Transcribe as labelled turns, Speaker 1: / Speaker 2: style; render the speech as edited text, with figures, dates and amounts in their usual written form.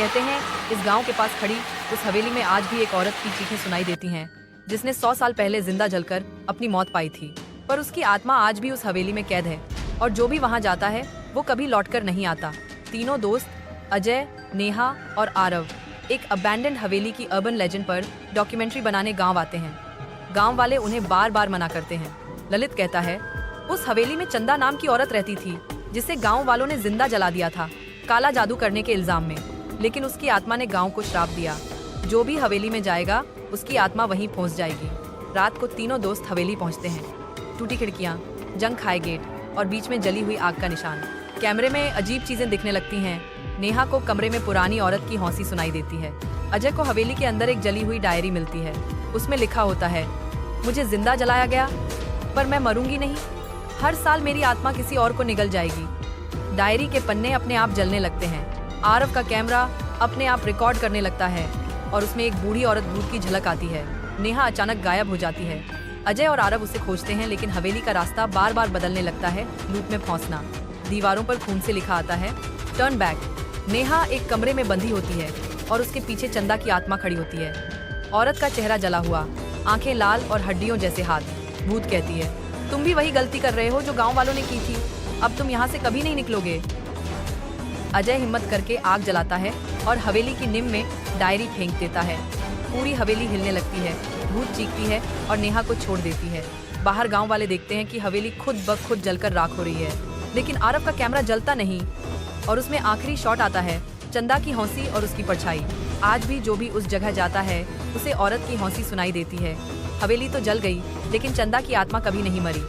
Speaker 1: कहते हैं इस गांव के पास खड़ी उस हवेली में आज भी एक औरत की चीखें सुनाई देती हैं, जिसने 100 साल पहले जिंदा जलकर अपनी मौत पाई थी। पर उसकी आत्मा आज भी उस हवेली में कैद है और जो भी वहां जाता है वो कभी लौटकर नहीं आता। तीनों दोस्त अजय, नेहा और आरव एक अबैंडन्ड हवेली की अर्बन लेजेंड पर डॉक्यूमेंट्री बनाने गांव आते हैं। गांव वाले उन्हें बार बार मना करते हैं। ललित कहता है उस हवेली में चंदा नाम की औरत रहती थी जिसे गांव वालों ने जिंदा जला दिया था काला जादू करने के इल्जाम में, लेकिन उसकी आत्मा ने गांव को श्राप दिया। जो भी हवेली में जाएगा उसकी आत्मा वहीं पहुंच जाएगी। रात को तीनों दोस्त हवेली पहुंचते हैं। टूटी खिड़कियां, जंग खाए गेट और बीच में जली हुई आग का निशान। कैमरे में अजीब चीजें दिखने लगती हैं। नेहा को कमरे में पुरानी औरत की हौंसी सुनाई देती है। अजय को हवेली के अंदर एक जली हुई डायरी मिलती है। उसमें लिखा होता है, मुझे जिंदा जलाया गया पर मैं मरूंगी नहीं, हर साल मेरी आत्मा किसी और को निगल जाएगी। डायरी के पन्ने अपने आप जलने लगते हैं। आरव का कैमरा अपने आप रिकॉर्ड करने लगता है और उसमें एक बूढ़ी औरत भूत की झलक आती है। नेहा अचानक गायब हो जाती है। अजय और आरव उसे खोजते हैं, लेकिन हवेली का रास्ता बार बार बदलने लगता है। लूप में फंसना। दीवारों पर खून से लिखा आता है, टर्न बैक। नेहा एक कमरे में बंधी होती है और उसके पीछे चंदा की आत्मा खड़ी होती है। औरत का चेहरा जला हुआ, आंखें लाल और हड्डियों जैसे हाथ। भूत कहती है, तुम भी वही गलती कर रहे हो जो गांव वालों ने की थी, अब तुम यहाँ से कभी नहीं निकलोगे। अजय हिम्मत करके आग जलाता है और हवेली की निम में डायरी फेंक देता है। पूरी हवेली हिलने लगती है। भूत चीखती है और नेहा को छोड़ देती है। बाहर गांव वाले देखते हैं कि हवेली खुद ब खुद जलकर राख हो रही है, लेकिन आरव का कैमरा जलता नहीं और उसमें आखिरी शॉट आता है, चंदा की हौंसी और उसकी परछाई। आज भी जो भी उस जगह जाता है उसे औरत की हौंसी सुनाई देती है। हवेली तो जल गई, लेकिन चंदा की आत्मा कभी नहीं मरी।